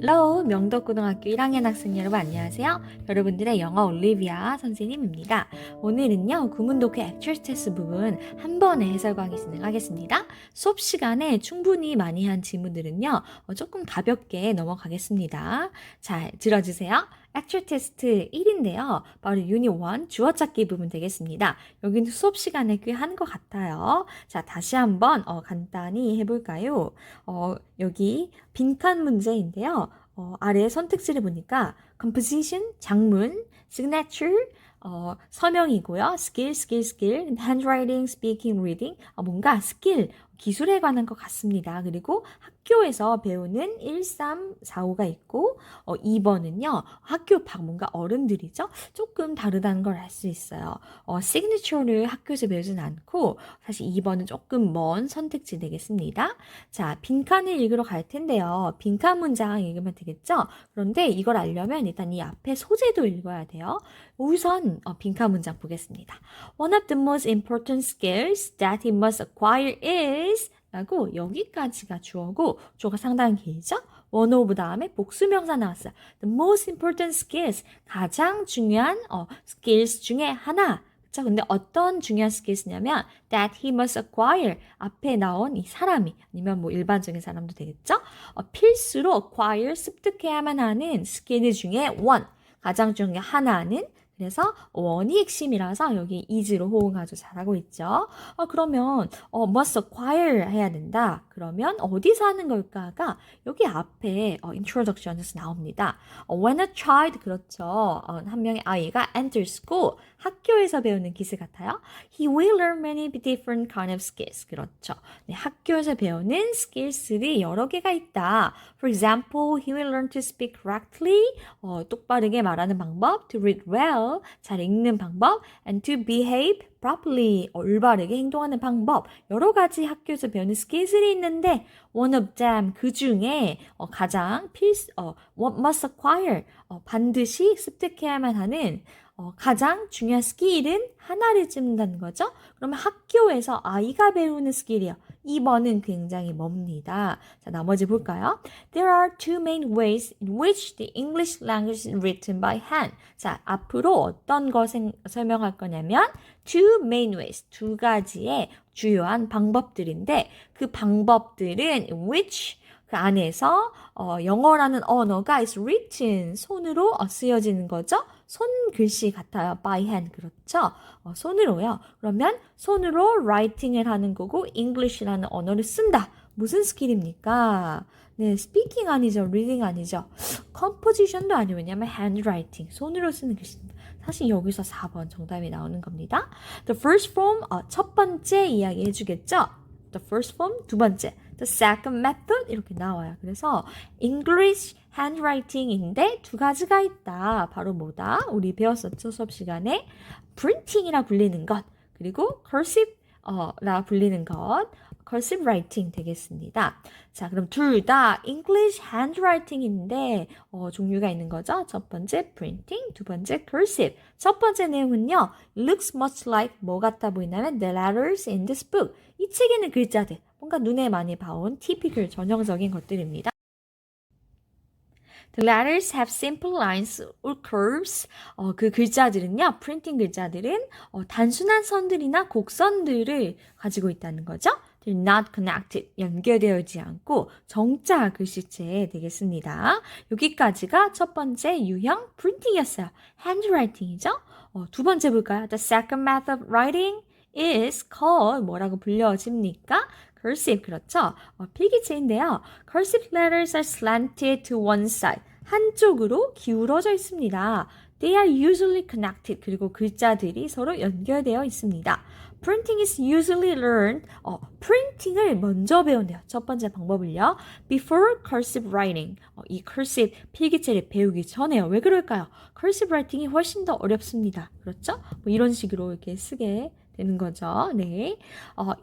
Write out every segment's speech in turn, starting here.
헬로 명덕고등학교 1학년 학생 여러분 안녕하세요. 여러분들의 영어 올리비아 선생님입니다. 오늘은요 구문독해 액츄얼 부분 한 번에 해설 강의 진행하겠습니다. 수업 시간에 충분히 많이 한 지문들은요 조금 가볍게 넘어가겠습니다. 잘 들어주세요. 액츄얼 테스트 1인데요. 바로 유닛 1 주어 찾기 부분 되겠습니다. 여기는 수업 시간에 꽤 한 것 같아요. 자, 다시 한번 간단히 해볼까요? 여기 빈칸 문제인데요. 아래 선택지를 보니까 composition, 장문, signature, 서명이고요. skill, handwriting, speaking, reading, 뭔가 스킬, 기술에 관한 것 같습니다. 그리고 학교에서 배우는 1, 3, 4, 5가 있고 2번은요. 학교 밖 뭔가 어른들이죠. 조금 다르다는 걸 알 수 있어요. 시그니처를 학교에서 배우진 않고 사실 2번은 조금 먼 선택지 되겠습니다. 자, 빈칸을 읽으러 갈 텐데요. 빈칸 문장 읽으면 되겠죠? 그런데 이걸 알려면 일단 이 앞에 소재도 읽어야 돼요. 우선 빈칸 문장 보겠습니다. One of the most important skills that he must acquire is 라고 여기까지가 주어고 주어가 상당히 길죠? one of 다음에 복수명사 나왔어요. The most important skills 가장 중요한 skills 중에 하나. 자, 근데 어떤 중요한 skills냐면 that he must acquire 앞에 나온 이 사람이 아니면 뭐 일반적인 사람도 되겠죠? 필수로 acquire 습득해야만 하는 스킬 중에 one 가장 중요한 하나는 그래서 원이 핵심이라서 여기 is로 호응 아주 잘하고 있죠. 그러면 must acquire 해야 된다. 그러면 어디서 하는 걸까가 여기 앞에 introduction에서 나옵니다. When a child 그렇죠. 한 명의 아이가 enter school 학교에서 배우는 기술 같아요. He will learn many different kind of skills. 그렇죠. 네, 학교에서 배우는 skills들이 여러 개가 있다. For example, he will learn to speak correctly. 똑바르게 말하는 방법. To read well. 잘 읽는 방법. And to behave properly. 올바르게 행동하는 방법. 여러 가지 학교에서 배우는 skills들이 있는데 one of them 그 중에 가장 what must acquire 반드시 습득해야만 하는 가장 중요한 스킬은 하나를 찝는다는 거죠. 그러면 학교에서 아이가 배우는 스킬이요. 2번은 굉장히 멉니다. 자, 나머지 볼까요? There are two main ways in which the English language is written by hand. 자, 앞으로 어떤 거 설명할 거냐면 two main ways, 두 가지의 주요한 방법들인데 그 방법들은 which 그 안에서 영어라는 언어가 is written 손으로 쓰여지는 거죠. 손 글씨 같아요. by hand 그렇죠. 손으로요. 그러면 손으로 writing을 하는 거고 English라는 언어를 쓴다. 무슨 스킬입니까? 네, speaking 아니죠. reading 아니죠. composition도 아니에요. 왜냐면 handwriting 손으로 쓰는 글씨입니다. 사실 여기서 4번 정답이 나오는 겁니다. The first form 첫 번째 이야기 해주겠죠. The first form 두 번째. The second method 이렇게 나와요. 그래서 English handwriting인데 두 가지가 있다. 바로 뭐다? 우리 배웠었죠 수업 시간에 printing이라 불리는 것 그리고 cursive라 불리는 것 cursive writing 되겠습니다. 자, 그럼 둘 다 English handwriting인데 종류가 있는 거죠. 첫 번째 printing, 두 번째 cursive. 첫 번째 내용은요. looks much like 뭐 같아 보이냐면 the letters in this book. 이 책에 있는 글자들. 뭔가 눈에 많이 봐온 typical 전형적인 것들입니다. The letters have simple lines or curves. 그 글자들은요, 프린팅 글자들은 단순한 선들이나 곡선들을 가지고 있다는 거죠. They're not connected. 연결되어 있지 않고 정자 글씨체 되겠습니다. 여기까지가 첫 번째 유형 프린팅이었어요. handwriting이죠. 두 번째 볼까요? The second method of writing is called 뭐라고 불려집니까? cursive 그렇죠? 필기체인데요. cursive letters are slanted to one side. 한쪽으로 기울어져 있습니다. They are usually connected. 그리고 글자들이 서로 연결되어 있습니다. Printing is usually learned. printing을 먼저 배운대요. 첫 번째 방법을요. Before cursive writing. 이 cursive 필기체를 배우기 전에요. 왜 그럴까요? cursive writing이 훨씬 더 어렵습니다. 그렇죠? 뭐 이런 식으로 이렇게 쓰게 되는 거죠. 네.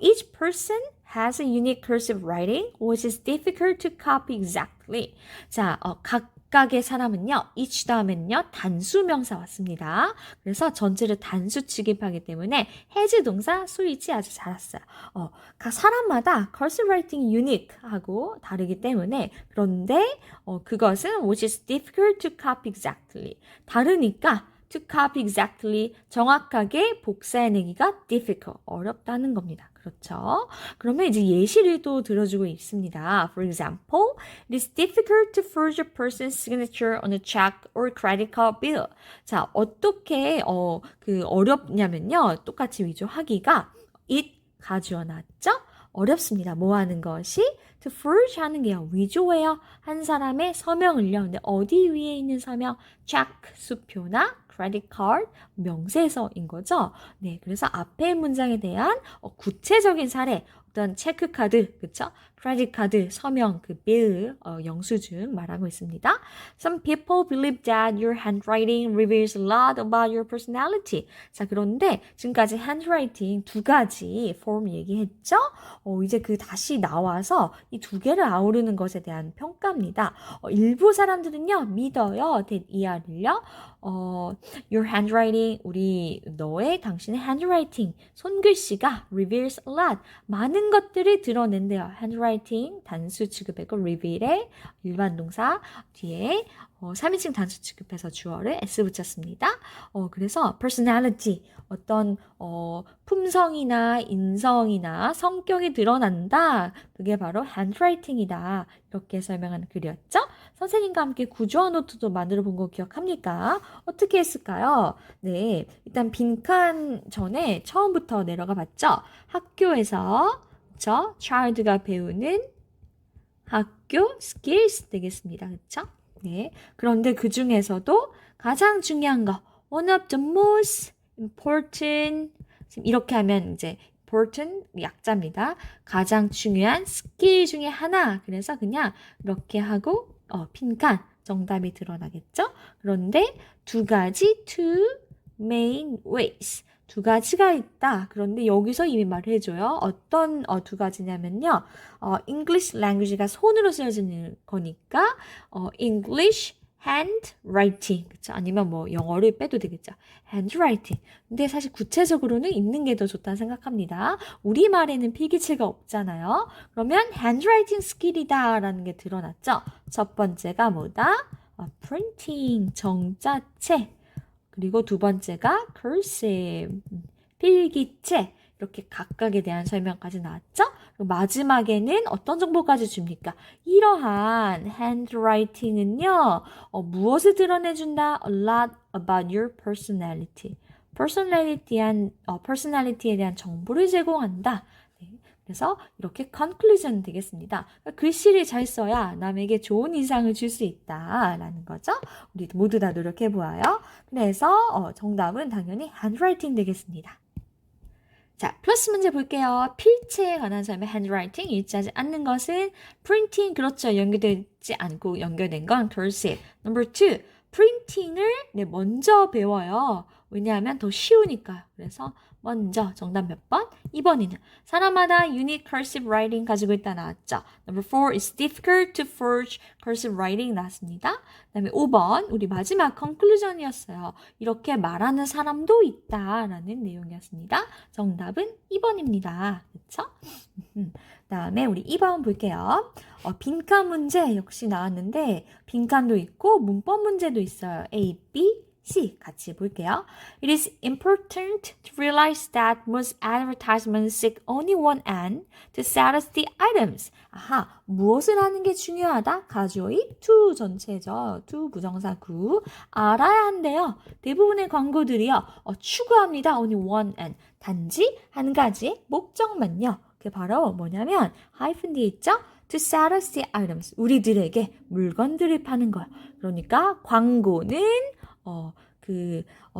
Each person has a unique cursive writing which is difficult to copy exactly. 자, 각 각각의 사람은요, each 다음에는요, 단수명사 왔습니다. 그래서 전체를 단수 취급하기 때문에 has 동사 수이치 아주 잘 왔어요. 각 사람마다 cursive writing unique하고 다르기 때문에 그런데 그것은 which is difficult to copy exactly. 다르니까 to copy exactly 정확하게 복사해내기가 difficult 어렵다는 겁니다. 그렇죠? 그러면 이제 예시를 또 들어주고 있습니다. For example, it is difficult to forge a person's signature on a check or credit card bill. 자, 어떻게 어렵냐면요. 똑같이 위조하기가 it 가져놨죠? 어렵습니다. 뭐 하는 것이? to forge 하는 게요. 위조해요. 한 사람의 서명을요. 근데 어디 위에 있는 서명? check, 수표나 credit card, 명세서인 거죠. 네, 그래서 앞에 문장에 대한 구체적인 사례, 어떤 체크카드, 그쵸? 크레딧 카드, 서명, 그 빌, 영수증 말하고 있습니다. Some people believe that your handwriting reveals a lot about your personality. 자, 그런데 지금까지 handwriting 두 가지 폼 얘기했죠? 이제 그 다시 나와서 이 두 개를 아우르는 것에 대한 평가입니다. 일부 사람들은요, 믿어요. that ER을요. Your handwriting, 당신의 handwriting, 손글씨가 reveals a lot. 많은 것들을 드러낸대요. handwriting, 단수 취급했고, reveal의 일반 동사 뒤에 3인칭 단수 취급해서 주어를 s 붙였습니다. 그래서 personality, 어떤 품성이나 인성이나 성격이 드러난다. 그게 바로 handwriting이다. 이렇게 설명하는 글이었죠. 선생님과 함께 구조화 노트도 만들어 본 거 기억합니까? 어떻게 했을까요? 네, 일단 빈칸 전에 처음부터 내려가 봤죠. 학교에서 그쵸? child가 배우는 학교 skills 되겠습니다. 그쵸? 네. 그런데 그 중에서도 가장 중요한 거, one of the most important, 이렇게 하면 이제 important 약자입니다. 가장 중요한 스킬 중에 하나. 그래서 그냥 이렇게 하고 빈칸 정답이 드러나겠죠? 그런데 두 가지 two main ways. 두 가지가 있다. 그런데 여기서 이미 말해줘요. 어떤 두 가지냐면요. English language가 손으로 쓰여지는 거니까 English handwriting. 그쵸? 아니면 뭐 영어를 빼도 되겠죠. handwriting. 근데 사실 구체적으로는 있는 게 더 좋다 생각합니다. 우리말에는 필기체가 없잖아요. 그러면 handwriting skill이다 라는 게 드러났죠. 첫 번째가 뭐다? printing, 정자체. 그리고 두 번째가 cursive, 필기체. 이렇게 각각에 대한 설명까지 나왔죠? 그리고 마지막에는 어떤 정보까지 줍니까? 이러한 handwriting은요, 무엇을 드러내준다? A lot about your personality. personality에 대한 정보를 제공한다. 네, 그래서 이렇게 conclusion 되겠습니다. 그러니까 글씨를 잘 써야 남에게 좋은 인상을 줄 수 있다라는 거죠. 우리 모두 다 노력해 보아요. 그래서 정답은 당연히 handwriting 되겠습니다. 자, 플러스 문제 볼게요. 필체에 관한 설명 handwriting 일치하지 않는 것은 printing 그렇죠. 연결되지 않고 연결된 건 cursive. Number 2, printing을 먼저 배워요. 왜냐하면 더 쉬우니까요. 그래서 먼저 정답 몇 번? 2번이는 사람마다 unique cursive writing 가지고 있다 나왔죠. Number 4 is difficult to forge cursive writing 나왔습니다. 그 다음에 5번 우리 마지막 conclusion이었어요. 이렇게 말하는 사람도 있다라는 내용이었습니다. 정답은 2번입니다. 그렇죠? 다음에 우리 2번 볼게요. 빈칸 문제 역시 나왔는데 빈칸도 있고 문법 문제도 있어요. A, B, C 같이 볼게요. It is important to realize that most advertisements seek only one end to satisfy the items. 아하, 무엇을 하는 게 중요하다? 가조의 to 전체죠. to 부정사 구. 알아야 한대요. 대부분의 광고들이요. 추구합니다. only one end. 단지 한 가지 목적만요. 그게 바로 뭐냐면 하이픈 뒤에 있죠? To satisfy the items. 우리들에게 물건들을 파는 거야. 그러니까 광고는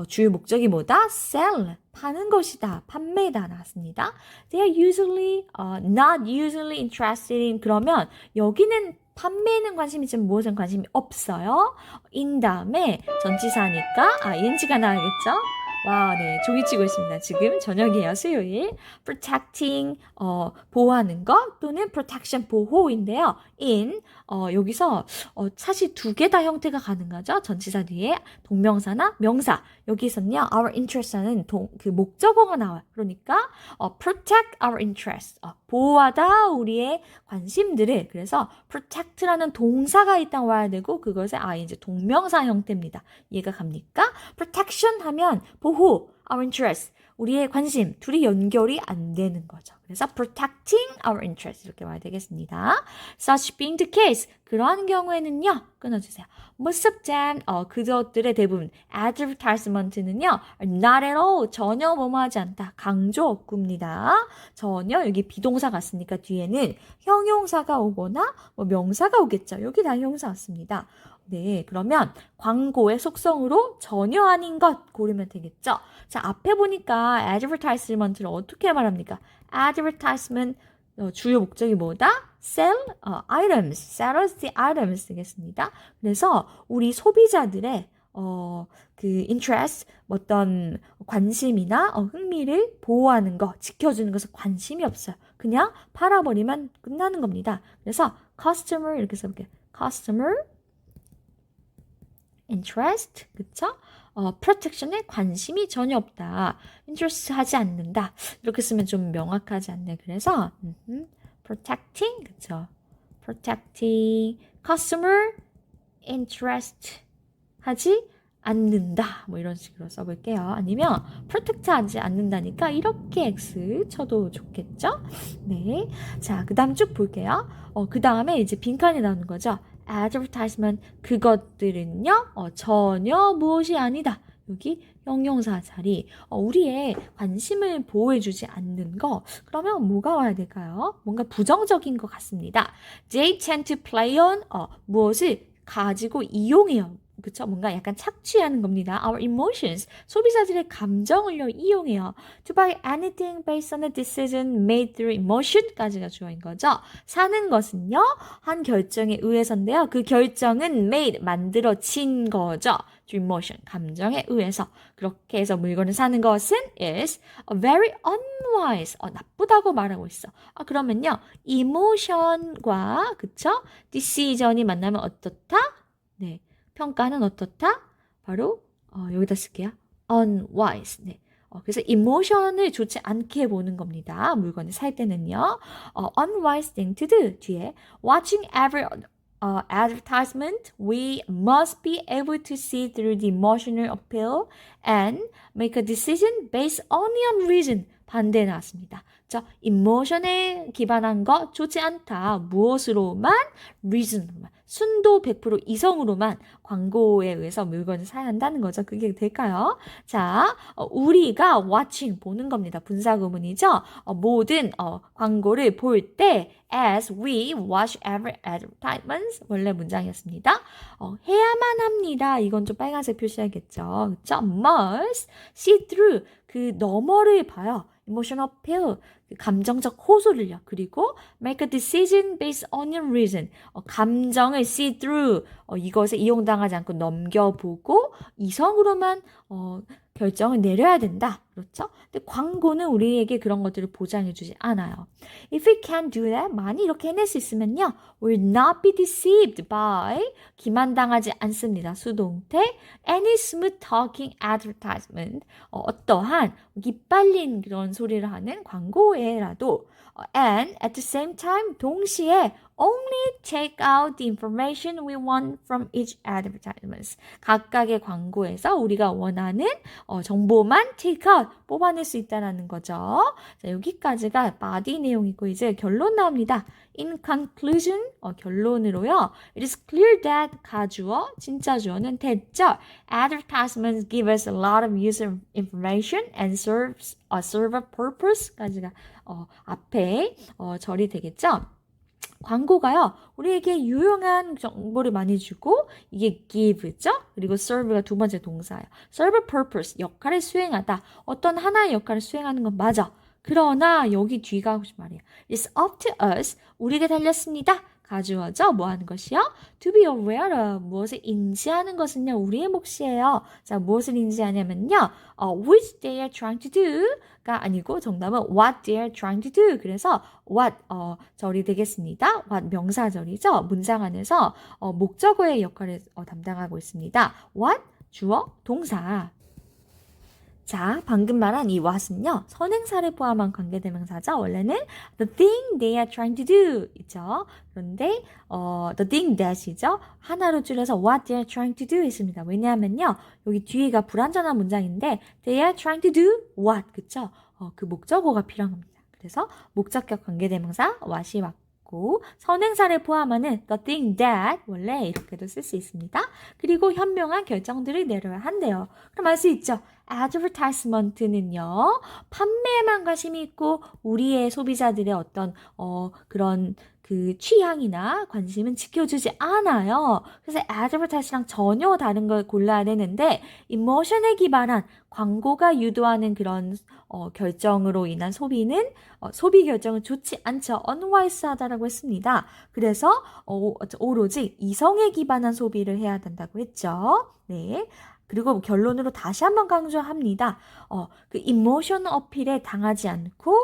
주요 목적이 뭐다? Sell, 파는 것이다, 판매다 나왔습니다. They are usually, not usually interested in, 그러면 여기는 판매에는 관심이 있지만 무엇엔 관심이 없어요. in 다음에 전치사니까, ing가 나와야겠죠? 와, 네. 종이 치고 있습니다. 지금 저녁이에요. 수요일. protecting, 보호하는 것 또는 protection, 보호인데요. 여기서, 사실 두 개 다 형태가 가능하죠. 전치사 뒤에 동명사나 명사. 여기서는요, our interest라는 그 목적어가 나와요. 그러니까, protect our interest. 보호하다 우리의 관심들을. 그래서 protect라는 동사가 일단 와야 되고, 그것의 이제 동명사 형태입니다. 이해가 갑니까? protection 하면 보호, our interest, 우리의 관심, 둘이 연결이 안 되는 거죠. 그래서 protecting our interest 이렇게 와야 되겠습니다. Such being the case, 그러한 경우에는요, 끊어주세요. Most of them, 그것들의 대부분, advertisement는요, not at all, 전혀 뭐뭐하지 않다, 강조 없구입니다. 전혀 여기 비동사 갔으니까 뒤에는 형용사가 오거나 뭐 명사가 오겠죠. 여기 다 형용사 왔습니다. 네, 그러면 광고의 속성으로 전혀 아닌 것 고르면 되겠죠. 자, 앞에 보니까 advertisement를 어떻게 말합니까? advertisement 주요 목적이 뭐다? sell items, sell us the items 되겠습니다. 그래서 우리 소비자들의 그 interest, 어떤 관심이나 흥미를 보호하는 거, 지켜주는 것에 관심이 없어요. 그냥 팔아버리면 끝나는 겁니다. 그래서 customer 이렇게 써볼게요. customer interest, 그쵸? protection에 관심이 전혀 없다. interest 하지 않는다. 이렇게 쓰면 좀 명확하지 않네. 그래서 protecting, 그쵸? protecting customer interest 하지 않는다. 뭐 이런 식으로 써볼게요. 아니면 protect 하지 않는다니까 이렇게 X 쳐도 좋겠죠? 네. 자, 그 다음 쭉 볼게요. 그 다음에 이제 빈칸이 나오는 거죠. advertisement 그것들은요 전혀 무엇이 아니다. 여기 형용사 자리 우리의 관심을 보호해주지 않는 거 그러면 뭐가 와야 될까요? 뭔가 부정적인 것 같습니다. They tend to play on 무엇을 가지고 이용해요. 그쵸? 뭔가 약간 착취하는 겁니다. Our emotions. 소비자들의 감정을요, 이용해요. To buy anything based on a decision made through emotion까지가 주어인 거죠. 사는 것은요, 한 결정에 의해서인데요. 그 결정은 made, 만들어진 거죠. through emotion, 감정에 의해서. 그렇게 해서 물건을 사는 것은 is very unwise. 나쁘다고 말하고 있어. 그러면요, emotion과, 그쵸? decision이 만나면 어떻다? 네. 평가는 어떻다? 바로 여기다 쓸게요. unwise. 네. 그래서 emotion을 좋지 않게 보는 겁니다. 물건을 살 때는요. unwise thing to do 뒤에 watching every advertisement, we must be able to see through the emotional appeal and make a decision based only on reason. 반대에 나왔습니다. 자, emotion에 기반한 거 좋지 않다. 무엇으로만? reason으로만. 순도 100% 이성으로만 광고에 의해서 물건을 사야 한다는 거죠. 그게 될까요? 자, 우리가 watching 보는 겁니다. 분사구문이죠. 모든 광고를 볼 때 as we watch every advertisement 원래 문장이었습니다. 해야만 합니다. 이건 좀 빨간색 표시하겠죠. 그쵸? must see through 그 너머를 봐요. emotional appeal 감정적 호소를요. 그리고 make a decision based on your reason. 감정을 see through 이것에 이용당하지 않고 넘겨보고 이성으로만 결정을 내려야 된다. 그렇죠? 근데 광고는 우리에게 그런 것들을 보장해주지 않아요. If we can do that, 많이 이렇게 해낼 수 있으면요. will not be deceived by 기만당하지 않습니다. 수동태 any smooth talking advertisement 어떠한 기빨린 그런 소리를 하는 광고에라도 and at the same time 동시에 only take out the information we want from each advertisement. 각각의 광고에서 우리가 원하는 정보만 take out, 뽑아낼 수 있다는 거죠. 자, 여기까지가 body 내용이고 이제 결론 나옵니다. In conclusion, 결론으로요. It is clear that 가주어, 진짜 주어는 됐죠. Advertisements give us a lot of user information and serve a purpose까지가 앞에 절이 되겠죠. 광고가요, 우리에게 유용한 정보를 많이 주고, 이게 give죠? 그리고 serve가 두 번째 동사예요. serve a purpose, 역할을 수행하다. 어떤 하나의 역할을 수행하는 건 맞아. 그러나 여기 뒤가 하고 싶은 말이에요. It's up to us, 우리에게 달렸습니다. 가주어죠. 뭐 하는 것이요? To be aware of. 무엇을 인지하는 것은요. 우리의 몫이에요. 자, 무엇을 인지하냐면요. which they are trying to do가 아니고 정답은 what they are trying to do. 그래서 what 절이 되겠습니다. what 명사절이죠. 문장 안에서 목적어의 역할을 담당하고 있습니다. what 주어 동사. 자, 방금 말한 이 what은요, 선행사를 포함한 관계대명사죠. 원래는 the thing they are trying to do 있죠. 그런데 the thing that이죠. 하나로 줄여서 what they are trying to do 있습니다. 왜냐하면요, 여기 뒤에가 불완전한 문장인데 they are trying to do what, 그쵸? 그 목적어가 필요한 겁니다. 그래서 목적격 관계대명사 what이 왔고 선행사를 포함하는 the thing that 원래 이렇게도 쓸 수 있습니다. 그리고 현명한 결정들을 내려야 한대요. 그럼 알 수 있죠. advertisement는요, 판매에만 관심이 있고 우리의 소비자들의 어떤 그런 그 취향이나 관심은 지켜주지 않아요. 그래서 advertise랑 전혀 다른 걸 골라야 되는데 emotion에 기반한 광고가 유도하는 그런 결정으로 인한 소비는 소비 결정은 좋지 않죠. unwise하다라고 했습니다. 그래서 오로지 이성에 기반한 소비를 해야 된다고 했죠. 네. 그리고 결론으로 다시 한번 강조합니다. 그 이모션 어필에 당하지 않고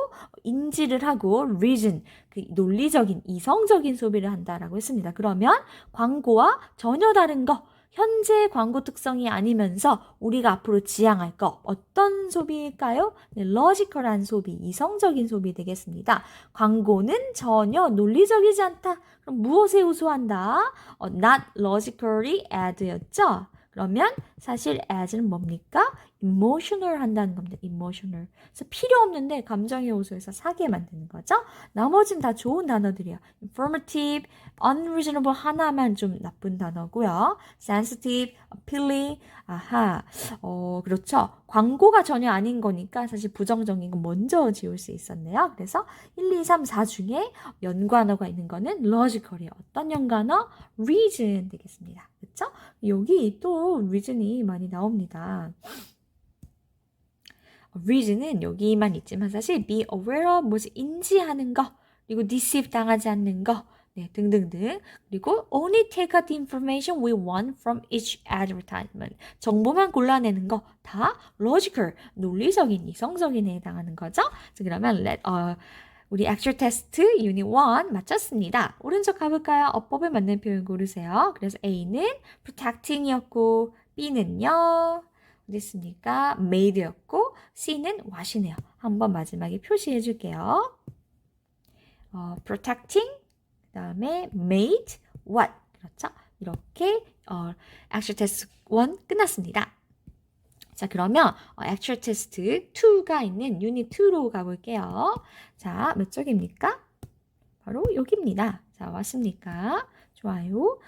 인지를 하고 reason, 그 논리적인 이성적인 소비를 한다라고 했습니다. 그러면 광고와 전혀 다른 거, 현재 광고 특성이 아니면서 우리가 앞으로 지향할 거 어떤 소비일까요? 네, logical한 소비, 이성적인 소비 되겠습니다. 광고는 전혀 논리적이지 않다. 그럼 무엇에 호소한다? not logically ad였죠? 그러면 사실 as는 뭡니까? emotional 한다는 겁니다. emotional. 그래서 필요 없는데 감정의 요소에서 사게 만드는 거죠. 나머지는 다 좋은 단어들이에요. informative, unreasonable 하나만 좀 나쁜 단어고요. sensitive, appealing, 아하, 그렇죠. 광고가 전혀 아닌 거니까 사실 부정적인 건 먼저 지울 수 있었네요. 그래서 1, 2, 3, 4 중에 연관어가 있는 거는 logical이에요. 어떤 연관어? reason 되겠습니다. 그렇죠? 여기 또 reason이 많이 나옵니다. reason은 여기만 있지만 사실 be aware of, 무엇을 인지하는 거, 그리고 deceive 당하지 않는 거, 네, 등등등. 그리고 only take out the information we want from each advertisement. 정보만 골라내는 거 다 logical, 논리적인, 이성적인에 해당하는 거죠. 그러면 우리 actual test unit 1 마쳤습니다. 오른쪽 가볼까요? 어법에 맞는 표현 고르세요. 그래서 A는 protecting이었고 B는요. 어디 있습니까? made였고 C는 wash이네요. 한번 마지막에 표시해 줄게요. protecting, 그 다음에 made, what. 그렇죠? 이렇게 actual test 1 끝났습니다. 자, 그러면 actual test 2가 있는 unit 2로 가볼게요. 자, 몇 쪽입니까? 바로 여기입니다. 자, 왔습니까? 좋아요.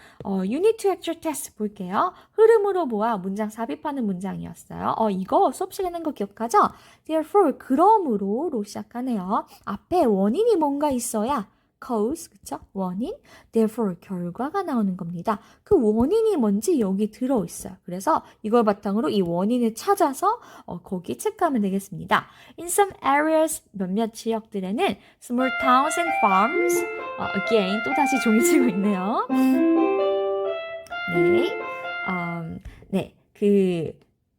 unit 2 actual test 볼게요. 흐름으로 보아 문장 삽입하는 문장이었어요. 이거 수업 시간에 한 거 기억하죠? Therefore, 그러므로로 시작하네요. 앞에 원인이 뭔가 있어야 cause, 그쵸? 원인. Therefore, 결과가 나오는 겁니다. 그 원인이 뭔지 여기 들어있어요. 그래서 이걸 바탕으로 이 원인을 찾아서 거기에 체크하면 되겠습니다. In some areas, 몇몇 지역들에는 small towns and farms, again, 또 다시 종이 치고 있네요. 네, 그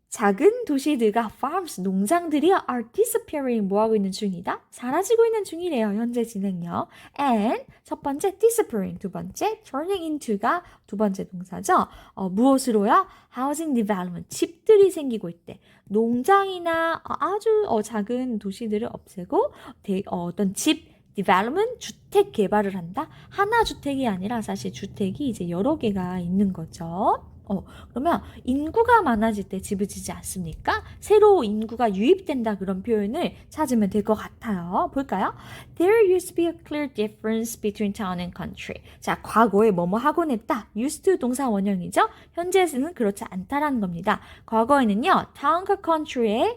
작은 도시들과 farms, 농장들이 are disappearing, 뭐하고 있는 중이다? 사라지고 있는 중이래요. 현재 진행형. And 첫 번째 disappearing, 두 번째 turning into가 두 번째 동사죠. 무엇으로요? housing development, 집들이 생기고 있대. 농장이나 아주 작은 도시들을 없애고 어떤 집 development, 주택 개발을 한다? 하나 주택이 아니라 사실 주택이 이제 여러 개가 있는 거죠. 그러면 인구가 많아질 때 집을 지지 않습니까? 새로 인구가 유입된다 그런 표현을 찾으면 될 것 같아요. 볼까요? There used to be a clear difference between town and country. 자, 과거에 뭐뭐 하곤 했다. used to 동사 원형이죠. 현재는 그렇지 않다라는 겁니다. 과거에는요, town과 country의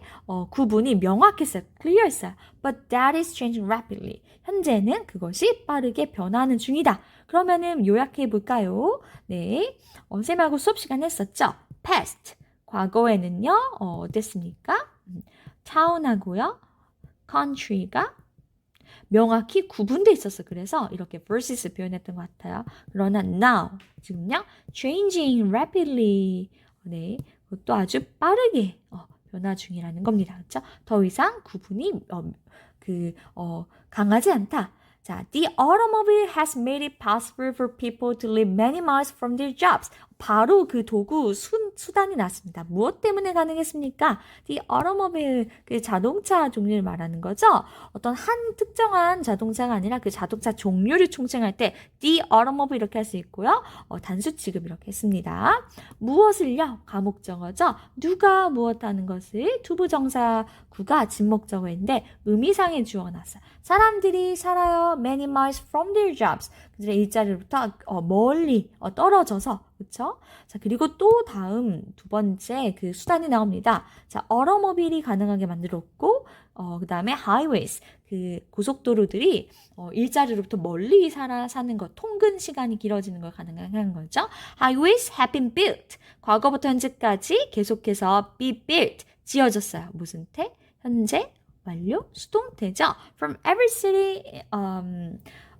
구분이 명확했어요. clear했어요. But that is changing rapidly. 현재는 그것이 빠르게 변하는 중이다. 그러면은 요약해 볼까요? 네, 쌤하고 수업 시간 했었죠? past, 과거에는요, 어땠습니까? town하고요, country가 명확히 구분돼 있었어. 그래서 이렇게 versus 표현했던 것 같아요. 그러나 now, 지금요, changing rapidly. 네, 그것도 아주 빠르게 변화 중이라는 겁니다. 그렇죠? 더 이상 구분이 강하지 않다. 자, the automobile has made it possible for people to live many miles from their jobs. 바로 그 도구 수단이 났습니다. 무엇 때문에 가능했습니까? The automobile, 그 자동차 종류를 말하는 거죠. 어떤 한 특정한 자동차가 아니라 그 자동차 종류를 총칭할 때 the automobile 이렇게 할 수 있고요. 단수 취급 이렇게 했습니다. 무엇을요? 가목적어죠. 누가 무엇하는 것을 투부정사구가 진목적어인데 의미상의 주어가 났어요. 사람들이 살아요. Many miles from their jobs. 그들의 일자리로부터 멀리 떨어져서 그렇죠? 자, 그리고 또 다음 두 번째 그 수단이 나옵니다. 자, automobile이 가능하게 만들었고 그 다음에 highways, 그 고속도로들이 일자리로부터 멀리 사는 것, 통근 시간이 길어지는 걸 가능한 거죠. Highways have been built. 과거부터 현재까지 계속해서 be built, 지어졌어요. 무슨 태? 현재, 완료, 수동태죠. From every city,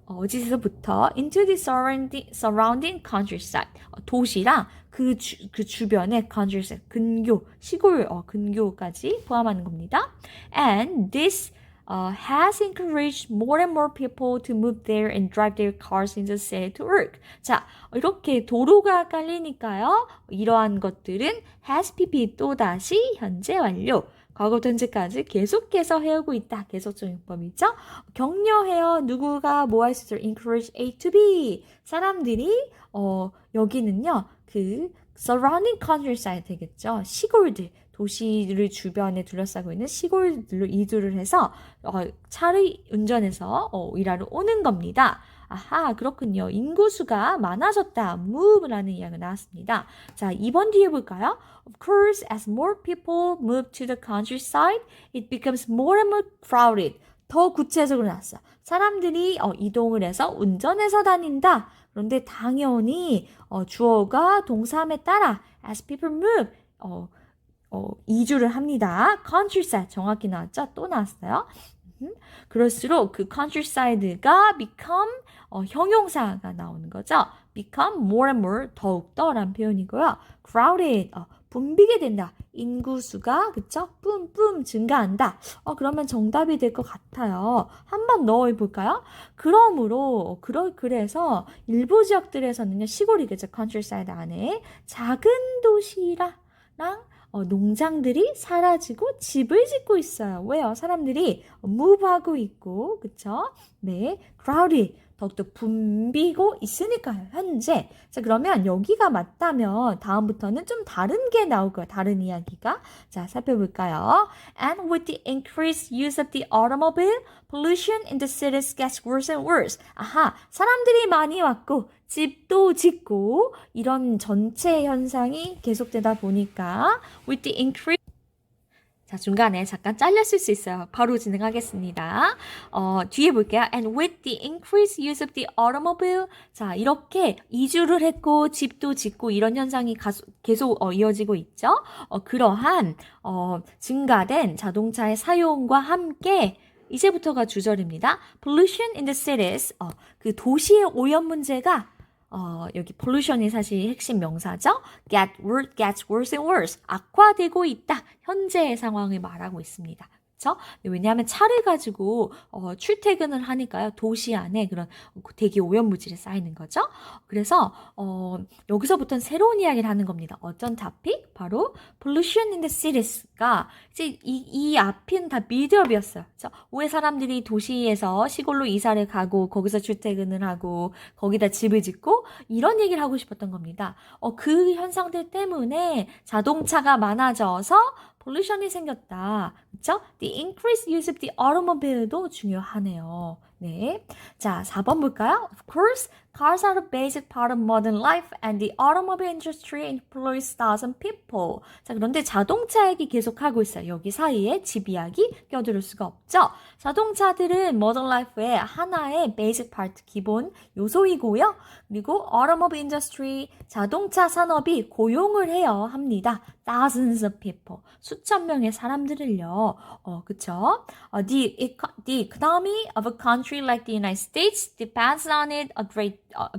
어디서부터 into the surrounding countryside. 도시랑 그 주변의 countryside, 근교, 시골 근교까지 포함하는 겁니다. And this has encouraged more and more people to move there and drive their cars in the city to work. 자, 이렇게 도로가 깔리니까요. 이러한 것들은 has pp 또다시 현재 완료. 과거부터 현재까지 계속해서 해오고 있다. 계속적 용법이죠. 격려해요. 누구가 뭐 할 수 있어요? encourage A to B. 사람들이 여기는요. 그 surrounding countryside 되겠죠. 시골들. 도시를 주변에 둘러싸고 있는 시골들로 이주를 해서 차를 운전해서 일하러 오는 겁니다. 아하, 그렇군요. 인구수가 많아졌다. move라는 이야기가 나왔습니다. 자, 2번 뒤에 볼까요? Of course, as more people move to the countryside, it becomes more and more crowded. 더 구체적으로 나왔어. 사람들이 이동을 해서 운전해서 다닌다. 그런데 당연히 주어가 동사함에 따라 as people move 이주를 합니다. countryside 정확히 나왔죠? 또 나왔어요. 그럴수록 그 countryside가 become 형용사가 나오는 거죠. become more and more 더욱더라는 표현이고요. crowded 붐비게 된다. 인구수가 그쵸? 뿜뿜 증가한다. 그러면 정답이 될 것 같아요. 한번 넣어볼까요? 그러므로 그래서 일부 지역들에서는요 시골이겠죠. countryside 안에 작은 도시랑 농장들이 사라지고 집을 짓고 있어요. 왜요? 사람들이 move하고 있고, 그쵸? 네, crowded, 더욱더 붐비고 있으니까요, 현재. 자, 그러면 여기가 맞다면 다음부터는 좀 다른 게 나올 거예요. 다른 이야기가. 자, 살펴볼까요? And with the increased use of the automobile, pollution in the cities gets worse and worse. 아하, 사람들이 많이 왔고, 집도 짓고 이런 전체 현상이 계속되다 보니까 with the increase 자, 중간에 잠깐 잘렸을 수 있어요. 바로 진행하겠습니다. 뒤에 볼게요. And with the increased use of the automobile 자, 이렇게 이주를 했고 집도 짓고 이런 현상이 계속 이어지고 있죠. 그러한 증가된 자동차의 사용과 함께 이제부터가 주절입니다. Pollution in the cities 그 도시의 오염 문제가 여기 pollution이 사실 핵심 명사죠. gets worse and worse. 악화되고 있다. 현재의 상황을 말하고 있습니다. 그렇죠? 왜냐하면 차를 가지고 출퇴근을 하니까요. 도시 안에 그런 대기 오염물질이 쌓이는 거죠. 그래서 여기서부터는 새로운 이야기를 하는 겁니다. 어떤 topic? 바로 pollution in the cities가 이제 이 앞은 다 빌드업이었어요. 그렇죠? 왜 사람들이 도시에서 시골로 이사를 가고 거기서 출퇴근을 하고 거기다 집을 짓고 이런 얘기를 하고 싶었던 겁니다. 그 현상들 때문에 자동차가 많아져서 pollution이 생겼다. 그쵸? The increased use of the automobile도 중요하네요. 네. 자, 4번 볼까요? Of course, cars are a basic part of modern life and the automobile industry employs thousands of people. 자, 그런데 자동차 얘기 계속하고 있어요. 여기 사이에 집 이야기 껴들을 수가 없죠. 자동차들은 modern life의 하나의 basic part, 기본 요소이고요. 그리고 automobile industry, 자동차 산업이 고용을 해요. 합니다. thousands of people. 수천 명의 사람들을요. 있어요. 그쵸? The economy of a country like the United States depends on it a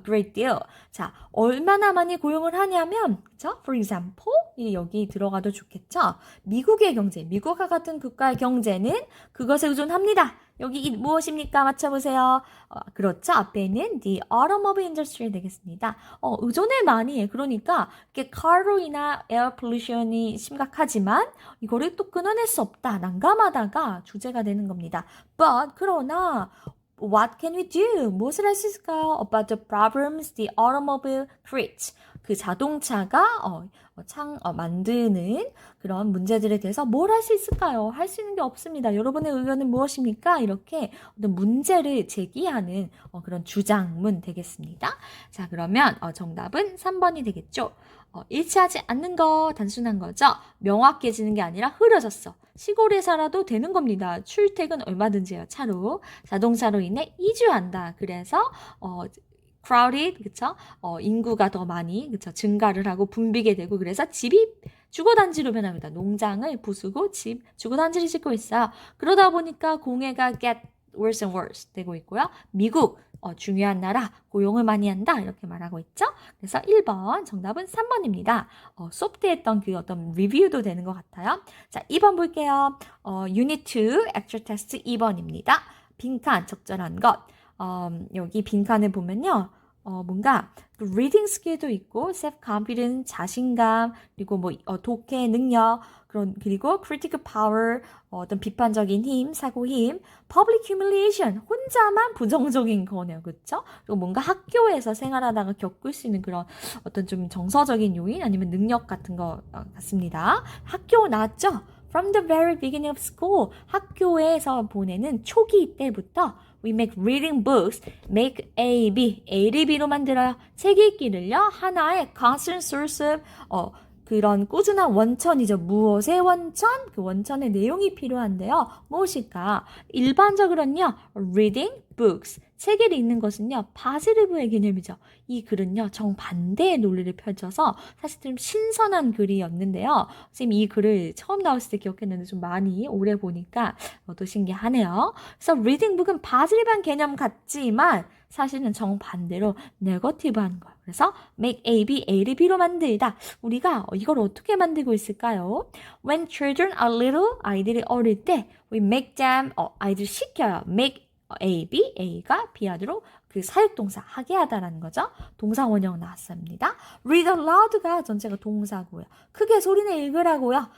great deal. 자, 얼마나 많이 고용을 하냐면, 그쵸? For example, 여기 들어가도 좋겠죠? 미국의 경제, 미국과 같은 국가의 경제는 그것에 의존합니다. 여기 무엇입니까? 맞춰보세요. 그렇죠. 앞에는 the automobile industry 되겠습니다. 의존을 많이 해. 그러니까 이게 car로이나 air pollution이 심각하지만 이거를 또 끊어낼 수 없다. 난감하다가 주제가 되는 겁니다. But 그러나 what can we do? 무엇을 할 수 있을까요? About the problems the automobile creates. 그 자동차가 만드는 그런 문제들에 대해서 뭘 할 수 있을까요? 할 수 있는 게 없습니다. 여러분의 의견은 무엇입니까? 이렇게 어떤 문제를 제기하는 그런 주장문 되겠습니다. 자, 그러면 정답은 3번이 되겠죠. 일치하지 않는 거 단순한 거죠. 명확해지는 게 아니라 흐려졌어. 시골에 살아도 되는 겁니다. 출퇴근 얼마든지요. 차로. 자동차로 인해 이주한다. 그래서 crowded, 그쵸? 인구가 더 많이, 그쵸? 증가를 하고 붐비게 되고, 그래서 집이 주거단지로 변합니다. 농장을 부수고 주거단지를 짓고 있어요. 그러다 보니까 공해가 get worse and worse 되고 있고요. 미국, 중요한 나라, 고용을 많이 한다. 이렇게 말하고 있죠. 그래서 1번, 정답은 3번입니다. 수업 때 했던 그 어떤 리뷰도 되는 것 같아요. 자, 2번 볼게요. Unit 2, Extra Test 2번입니다. 빈칸, 적절한 것. 여기 빈칸을 보면요. 뭔가 reading skill도 있고 self-confidence, 자신감, 그리고 독해 능력, 그리고 critical power, 어떤 비판적인 힘, 사고 힘, public humiliation, 혼자만 부정적인 거네요. 그렇죠? 그리고 뭔가 학교에서 생활하다가 겪을 수 있는 그런 어떤 좀 정서적인 요인 아니면 능력 같은 거 같습니다. 학교 나왔죠? From the very beginning of school, 학교에서 보내는 초기 때부터 we make reading books, make A, B, A를 B로 만들어요. 책 읽기를요, 하나의 constant source of, 그런 꾸준한 원천이죠. 무엇의 원천? 그 원천의 내용이 필요한데요. 무엇일까? 일반적으로는요, reading books, 책을 읽는 것은요, 파지티브의 개념이죠. 이 글은요, 정반대의 논리를 펼쳐서 사실 좀 신선한 글이었는데요. 선생님 이 글을 처음 나왔을 때 기억했는데 좀 많이 오래 보니까 또 신기하네요. 그래서 reading book은 파지티브한 개념 같지만 사실은 정반대로 네거티브한 거예요. 그래서 make A, B, A를 B로 만들다. 우리가 이걸 어떻게 만들고 있을까요? When children are little, 아이들이 어릴 때 we make them, 아이들 시켜요. make A, B, A가 B 하도록 그 사역동사 하게 하다라는 거죠. 동사 원형 나왔습니다. read aloud가 전체가 동사고요. 크게 소리내 읽으라고요.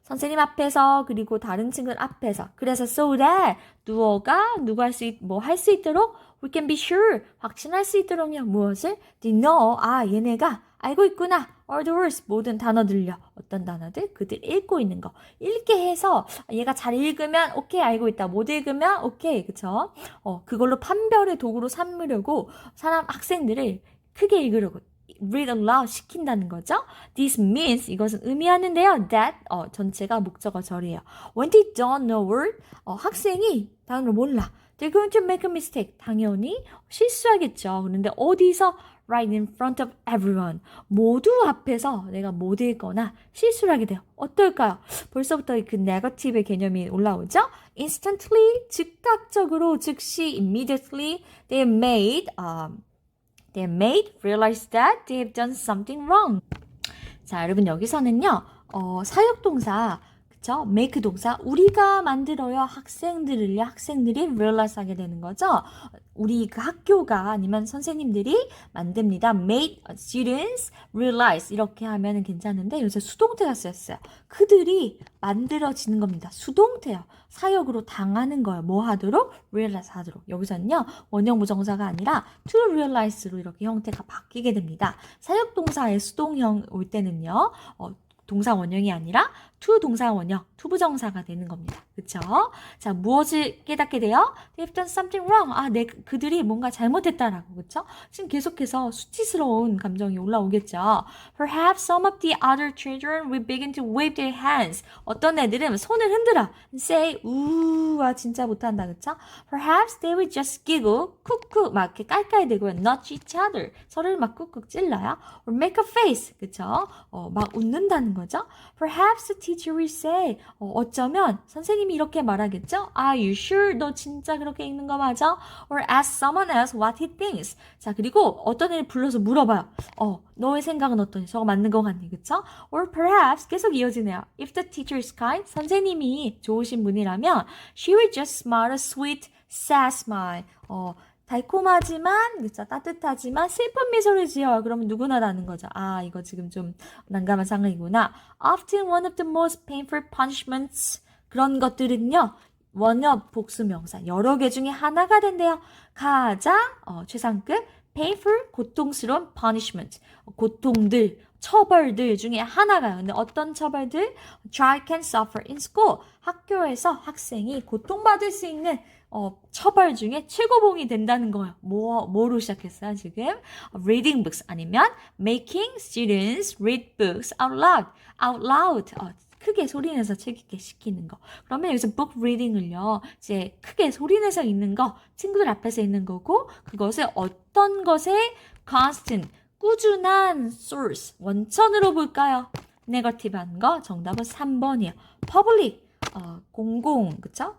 선생님 앞에서 그리고 다른 친구들 앞에서. 그래서 so that 누가 할 수 있도록 we can be sure 확신할 수 있도록요. 무엇을? they know 얘네가 알고 있구나. all the words 모든 단어들요. 어떤 단어들? 그들 읽고 있는 거. 읽게 해서 얘가 잘 읽으면 오케이 알고 있다. 못 읽으면 오케이. 그쵸? 그걸로 판별의 도구로 삼으려고 학생들을 크게 읽으려고 read aloud 시킨다는 거죠. This means 이것은 의미하는데요. That 전체가 목적어 절이에요. When they don't know word 학생이 단어를 몰라. They're going to make a mistake. 당연히 실수하겠죠. 그런데 어디서? Right in front of everyone. 모두 앞에서 내가 못 읽거나 실수를 하게 돼요. 어떨까요? 벌써부터 그 네거티브의 개념이 올라오죠? Instantly, 즉각적으로, 즉시, immediately, they made realize that they have done something wrong. 자, 여러분 여기서는요, 사역동사, 그쵸? make 동사, 우리가 만들어요. 학생들이 realize 하게 되는 거죠. 우리 그 학교가 아니면 선생님들이 만듭니다. made students realize 이렇게 하면은 괜찮은데 요새 수동태가 쓰였어요. 그들이 만들어지는 겁니다. 수동태요. 사역으로 당하는 거예요. 뭐 하도록? realize 하도록. 여기서는요. 원형 부정사가 아니라 to realize로 이렇게 형태가 바뀌게 됩니다. 사역동사의 수동형 올 때는요. 동사 원형이 아니라 to 동사 원형, to 부정사가 되는 겁니다. 그쵸? 자, 무엇을 깨닫게 돼요? They've done something wrong. 그들이 뭔가 잘못했다라고. 그쵸? 지금 계속해서 수치스러운 감정이 올라오겠죠. Perhaps some of the other children will begin to wave their hands. 어떤 애들은 손을 흔들어. Say, 진짜 못한다. 그쵸? Perhaps they will just giggle, 쿡쿡, 막 이렇게 깔깔대고요. Nudge each other. 서로를 막 쿡쿡 찔러요. Or make a face. 그쵸? 막 웃는다는 거죠. Perhaps the teacher will say. 어쩌면 선생님이 이렇게 말하겠죠? Are you sure? 너 진짜 그렇게 읽는 거 맞아? Or ask someone else what he thinks. 자, 그리고 어떤 애를 불러서 물어봐요. 너의 생각은 어떠니? 저거 맞는 거 같니? 그쵸? Or perhaps 계속 이어지네요. If the teacher is kind, 선생님이 좋으신 분이라면 she will just smile a sweet, sad smile. 달콤하지만, 그쵸? 따뜻하지만 슬픈 미소를 지어요. 그러면 누구나 아는 거죠. 아, 이거 지금 좀 난감한 상황이구나. Often one of the most painful punishments. 그런 것들은요. 원업 복수명사 여러 개 중에 하나가 된대요. 가장 최상급 painful 고통스러운 punishment 고통들 처벌들 중에 하나가요. 근데 어떤 처벌들? Child can suffer in school. 학교에서 학생이 고통받을 수 있는 처벌 중에 최고봉이 된다는 거예요. 뭐로 시작했어요, 지금? Reading books 아니면 making students read books out loud. out loud. 크게 소리내서 책 읽게 시키는 거. 그러면 여기서 book reading을요, 이제 크게 소리내서 읽는 거, 친구들 앞에서 읽는 거고, 그것을 어떤 것에 constant, 꾸준한 source, 원천으로 볼까요? negative한 거, 정답은 3번이에요. public, 공공, 그쵸?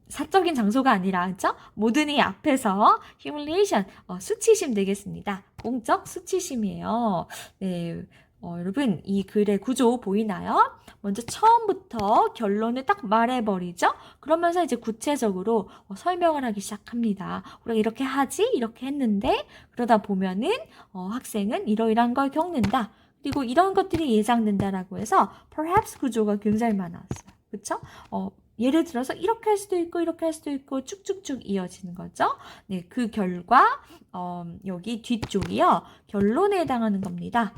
사적인 장소가 아니라, 그쵸? 모든 이 앞에서 humiliation, 수치심 되겠습니다. 공적 수치심이에요. 네. 여러분, 이 글의 구조 보이나요? 먼저 처음부터 결론을 딱 말해버리죠? 그러면서 이제 구체적으로 설명을 하기 시작합니다. 우리가 이렇게 하지? 이렇게 했는데, 그러다 보면은, 학생은 이러이러한 걸 겪는다. 그리고 이런 것들이 예상된다라고 해서, perhaps 구조가 굉장히 많았어요. 그쵸? 예를 들어서 이렇게 할 수도 있고 이렇게 할 수도 있고 쭉쭉쭉 이어지는 거죠. 네, 그 결과 여기 뒤쪽이요. 결론에 해당하는 겁니다.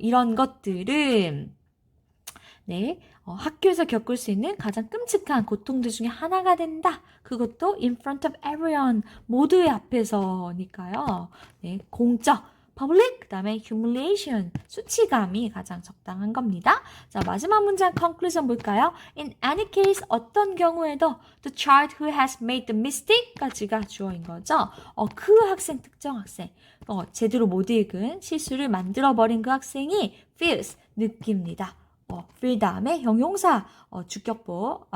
이런 것들은 네, 학교에서 겪을 수 있는 가장 끔찍한 고통들 중에 하나가 된다. 그것도 in front of everyone, 모두의 앞에서니까요. 네, 공적, public, 그 다음에 humiliation, 수치감이 가장 적당한 겁니다. 자, 마지막 문장 conclusion 볼까요? In any case, 어떤 경우에도 the child who has made the mistake까지가 주어인 거죠. 그 학생, 특정 학생, 제대로 못 읽은 실수를 만들어버린 그 학생이 feels, 느낍니다. feel 다음에 형용사, 주격보,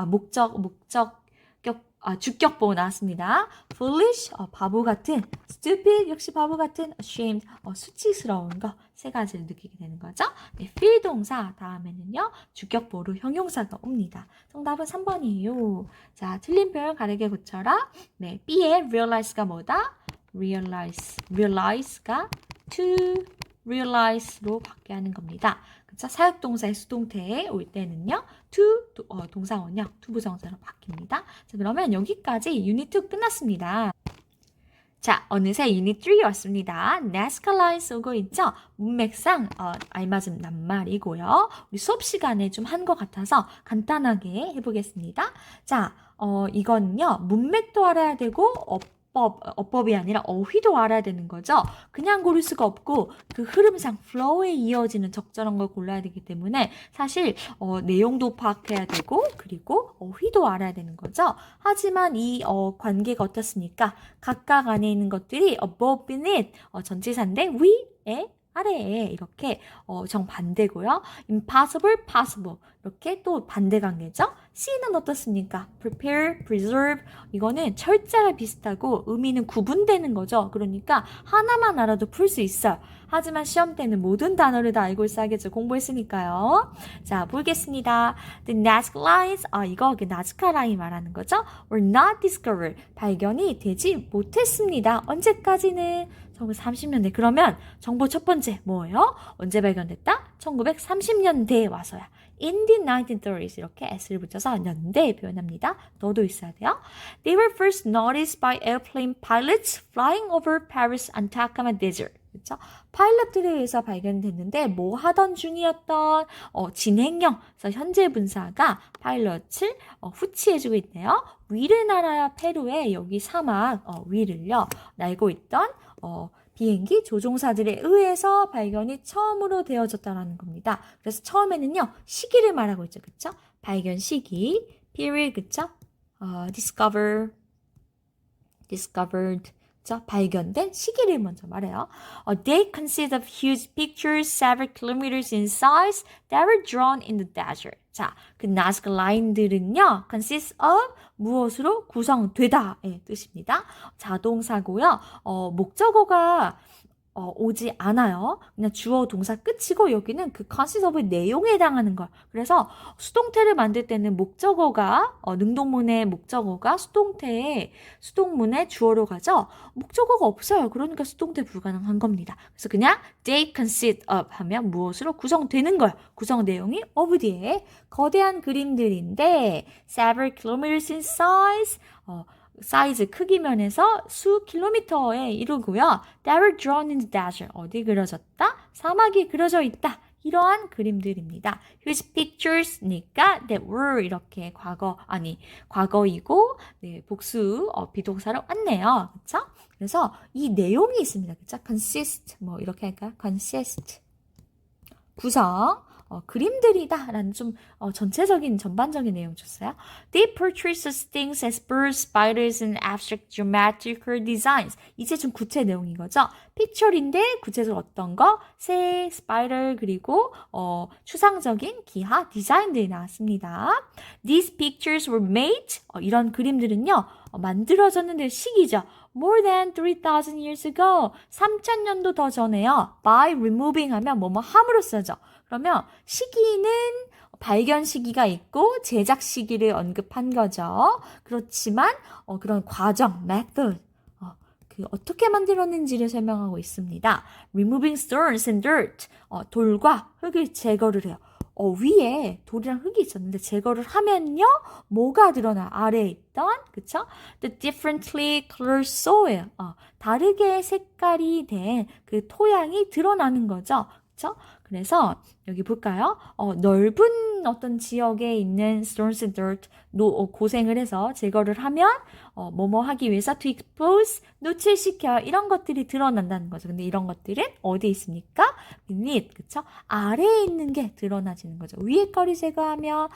주격보 나왔습니다. foolish, 바보 같은, stupid, 역시 바보 같은, ashamed, 수치스러운 거 세 가지를 느끼게 되는 거죠. 네, feel 동사 다음에는요, 주격보로 형용사가 옵니다. 정답은 3번이에요. 자, 틀린 표현 가르게 고쳐라. 네, B의 realize가 뭐다? realize가 to realize로 바뀌어야 하는 겁니다. 그쵸? 사역동사의 수동태에 올 때는요, to, 동사원형, 투부정사로 바뀝니다. 자, 그러면 여기까지 유닛 2 끝났습니다. 자, 어느새 유닛 3 왔습니다. nascalize 오고 있죠? 문맥상 알맞은 낱말이고요. 우리 수업 시간에 좀 한 것 같아서 간단하게 해보겠습니다. 자, 이거는요, 문맥도 알아야 되고 어법이 아니라 어휘도 알아야 되는 거죠. 그냥 고를 수가 없고 그 흐름상 flow에 이어지는 적절한 걸 골라야 되기 때문에 사실 내용도 파악해야 되고 그리고 어휘도 알아야 되는 거죠. 하지만 이 관계가 어떻습니까? 각각 안에 있는 것들이 above, beneath, 전치사인데 위에 아래에 이렇게 정반대고요. impossible, possible 이렇게 또 반대 관계죠. C는 어떻습니까? prepare, preserve 이거는 철자가 비슷하고 의미는 구분되는 거죠. 그러니까 하나만 알아도 풀 수 있어요. 하지만 시험 때는 모든 단어를 다 알고 있어야겠죠. 공부했으니까요. 자, 보겠습니다. The Nazca lines, 이거 나즈카 라인 말하는 거죠. were not discovered, 발견이 되지 못했습니다. 언제까지는? 1930년대. 그러면 정보 첫 번째 뭐예요? 언제 발견됐다? 1930년대에 와서야. In the 1930s 이렇게 S를 붙여서 년대에 표현합니다. 너도 있어야 돼요. They were first noticed by airplane pilots flying over Paris Atacama Desert. 그렇죠? 파일럿들에 의해서 발견됐는데 뭐 하던 중이었던 진행형. 그래서 현재 분사가 파일럿을 후치해주고 있네요. 위를 날아요. 페루의 여기 사막 위를요 날고 있던 비행기 조종사들에 의해서 발견이 처음으로 되어졌다라는 겁니다. 그래서 처음에는요, 시기를 말하고 있죠. 그쵸? 발견 시기, period, 그쵸? discovered, 그쵸? 발견된 시기를 먼저 말해요. They consist of huge pictures several kilometers in size that were drawn in the desert. 자, 그 나스크 라인들은요, consist of 무엇으로 구성되다의 뜻입니다. 자동사고요. 목적어가 오지 않아요. 그냥 주어 동사 끝이고 여기는 그 consist of의 내용에 해당하는 걸. 그래서 수동태를 만들 때는 목적어가 능동문의 목적어가 수동문의 주어로 가죠. 목적어가 없어요. 그러니까 수동태 불가능한 겁니다. 그래서 그냥 they consist of 하면 무엇으로 구성되는 걸. 구성 내용이 of 뒤에 거대한 그림들인데 several kilometers in size 사이즈 크기 면에서 수 킬로미터에 이르고요. That were drawn in the desert. 어디 그려졌다? 사막이 그려져 있다. 이러한 그림들입니다. Huge pictures니까 that were 이렇게 과거이고 네, 복수 비동사로 왔네요. 그렇죠? 그래서 이 내용이 있습니다. 그렇죠? consist 뭐 이렇게 할까요? consist 구성 그림들이다 라는 좀 전체적인 전반적인 내용 줬어요. They portray such things as birds, spiders, and abstract geometrical designs. 이제 좀 구체 내용인 거죠. 픽처인데 구체적으로 어떤 거? 새, 스파이럴 그리고 추상적인 기하 디자인들이 나왔습니다. These pictures were made 이런 그림들은요 만들어졌는데 시기죠. More than 3,000 years ago. 3,000년도 더 전에요. By removing 하면 뭐뭐 함으로써죠. 그러면 시기는 발견 시기가 있고 제작 시기를 언급한 거죠. 그렇지만 그런 과정, method, 어떻게 만들었는지를 설명하고 있습니다. Removing stones and dirt, 돌과 흙을 제거를 해요. 위에 돌이랑 흙이 있었는데 제거를 하면요 뭐가 드러나 아래에 있던 그쵸? The differently colored soil 다르게 색깔이 된 그 토양이 드러나는 거죠. 그쵸? 그래서 여기 볼까요? 넓은 어떤 지역에 있는 stones and dirt 고생을 해서 제거를 하면 뭐뭐 하기 위해서 to expose 노출시켜 이런 것들이 드러난다는 거죠. 근데 이런 것들은 어디에 있습니까? beneath 그쵸? 아래에 있는 게 드러나지는 거죠. 위에 거리 제거하면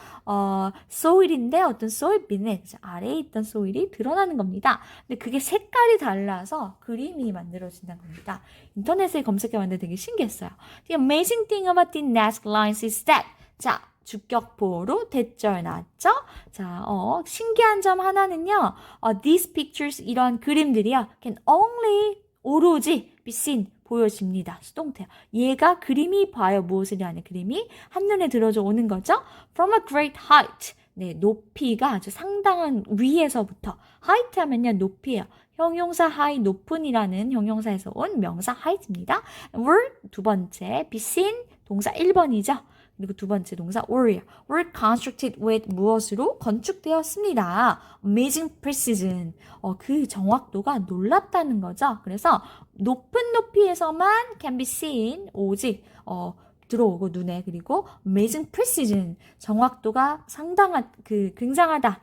soil인데 어떤 soil beneath 아래에 있던 soil이 드러나는 겁니다. 근데 그게 색깔이 달라서 그림이 만들어진다는 겁니다. 인터넷에 검색해봤는데 되게 신기했어요. The amazing thing about the Nazca lines is that 자 주격보로 대절 나왔죠? 자, 신기한 점 하나는요. These pictures 이런 그림들이요. can only 오로지 be seen 보여집니다. 수동태요. 얘가 그림이 봐요. 무엇을 하는 그림이 한눈에 들어져 오는 거죠. From a great height. 네, 높이가 아주 상당한 위에서부터 height 하면요. 높이예요. 형용사 high 높은이라는 형용사에서 온 명사 height입니다. were 두 번째 be seen 동사 1번이죠. 그리고 두 번째 동사 were constructed with 무엇으로 건축되었습니다. Amazing precision. 그 정확도가 놀랍다는 거죠. 그래서 높은 높이에서만 can be seen 오직 들어오고 눈에 그리고 amazing precision 정확도가 굉장하다.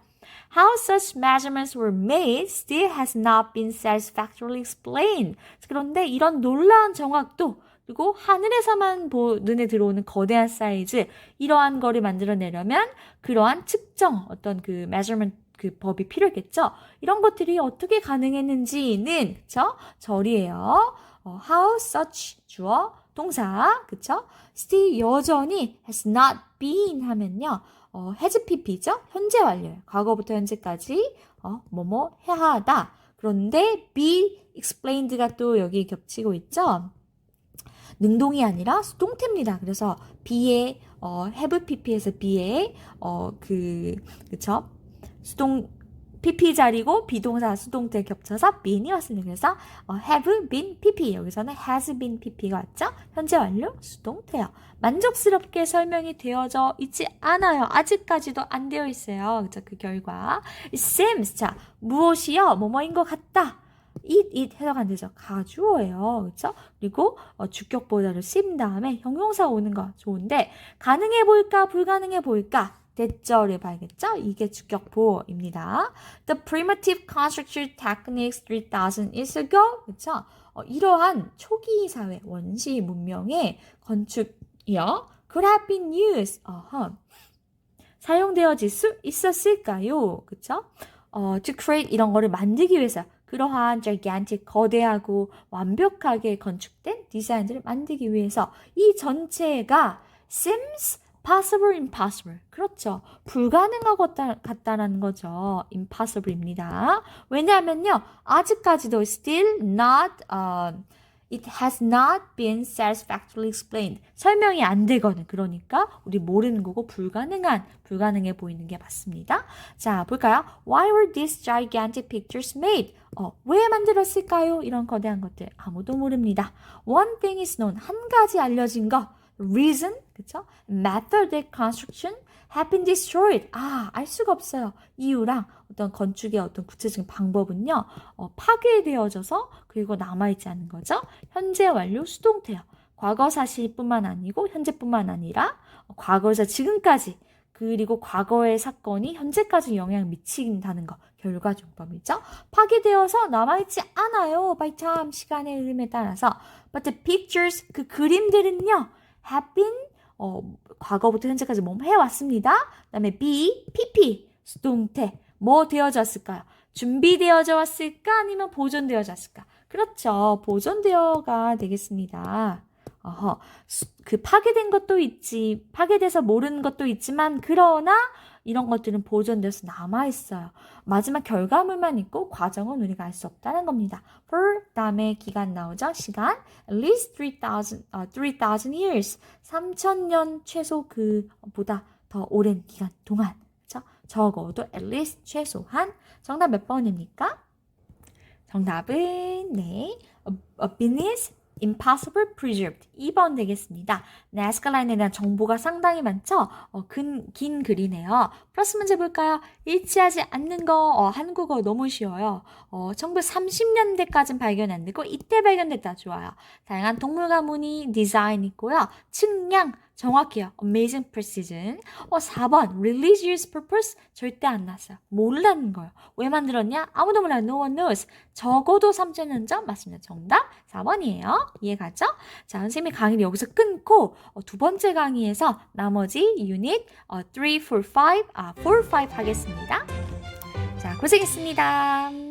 How such measurements were made still has not been satisfactorily explained. 그런데 이런 놀라운 정확도 그리고 하늘에서만 눈에 들어오는 거대한 사이즈 이러한 거를 만들어내려면 그러한 측정 어떤 그 measurement 그 법이 필요했겠죠. 이런 것들이 어떻게 가능했는지는 그쵸? 절이에요. How such 주어 동사 그쵸? Still 여전히 has not been 하면요. has pp죠. 현재 완료예요. 과거부터 현재까지 뭐뭐 해야 하다. 그런데 be explained가 또 여기 겹치고 있죠. 능동이 아니라 수동태입니다. 그래서 be에 have pp에서 be에 그쵸? pp 자리고 비동사 수동태 겹쳐서 been이 왔습니다. 그래서 have been pp 여기서는 has been pp가 왔죠. 현재 완료 수동태요. 만족스럽게 설명이 되어져 있지 않아요. 아직까지도 안 되어 있어요. 그쵸? 그 결과 it seems 자 무엇이요? 뭐뭐인 것 같다. it 해석 안 되죠. 가주어예요. 그렇죠? 그리고 주격보다를 심 다음에 형용사 오는 거 좋은데 가능해 보일까 불가능해 보일까 대절을 봐야겠죠? 이게 주격보입니다. The primitive construction techniques 3,000 years ago 그렇죠? 이러한 초기 사회 원시 문명의 건축이요. could have been used 사용되어질 수 있었을까요? 그렇죠? To create 이런 거를 만들기 위해서 그러한 gigantic 거대하고 완벽하게 건축된 디자인들을 만들기 위해서 이 전체가 seems possible, impossible. 그렇죠. 불가능한 것 같다라는 거죠. impossible입니다. 왜냐하면요. 아직까지도 still not, it has not been satisfactorily explained. 설명이 안 되거든. 그러니까 우리 모르는 거고 불가능해 보이는 게 맞습니다. 자, 볼까요? Why were these gigantic pictures made? 왜 만들었을까요? 이런 거대한 것들 아무도 모릅니다. One thing is known. 한 가지 알려진 거. Reason, 그쵸? Method of construction have been destroyed. 알 수가 없어요. 이유랑 어떤 건축의 어떤 구체적인 방법은요, 파괴되어져서 그리고 남아있지 않은 거죠. 현재 완료 수동태요. 과거 사실뿐만 아니고 현재뿐만 아니라 과거에서 지금까지 그리고 과거의 사건이 현재까지 영향을 미친다는 거. 결과정법이죠. 파괴되어서 남아있지 않아요. by time, 시간의 흐름에 따라서. But the pictures, 그 그림들은요, have been, 과거부터 현재까지 뭐 해왔습니다. 그 다음에 be, pp, 수동태. 뭐 되어졌을까요? 준비되어져 왔을까? 아니면 보존되어져 왔을까? 그렇죠. 보존되어가 되겠습니다. 그 파괴된 것도 있지, 파괴돼서 모르는 것도 있지만, 그러나 이런 것들은 보존돼서 남아있어요. 마지막 결과물만 있고 과정은 우리가 알 수 없다는 겁니다. For 다음에 기간 나오죠. 시간. At least 3,000 years. 3,000년 최소 그보다 더 오랜 기간 동안. 그쵸? 적어도 at least 최소한. 정답 몇 번입니까? 정답은 네. A beneath impossible preserved 2번 되겠습니다. 나스칼라인에 대한 정보가 상당히 많죠? 긴 글이네요. 플러스 문제 볼까요? 일치하지 않는 거 한국어 너무 쉬워요. 1930년대까지는 발견 안 되고 이때 발견됐다 좋아요. 다양한 동물과 무늬 디자인 있고요. 측량 정확해요. Amazing precision. 4번 religious purpose 절대 안 났어요. 몰라는 거예요. 왜 만들었냐? 아무도 몰라요. No one knows. 적어도 3,000년 전 맞습니다. 정답 4번이에요. 이해가죠? 자, 선생님이 강의를 여기서 끊고 두 번째 강의에서 나머지 유닛 3, 4, 5 하겠습니다. 자, 고생했습니다.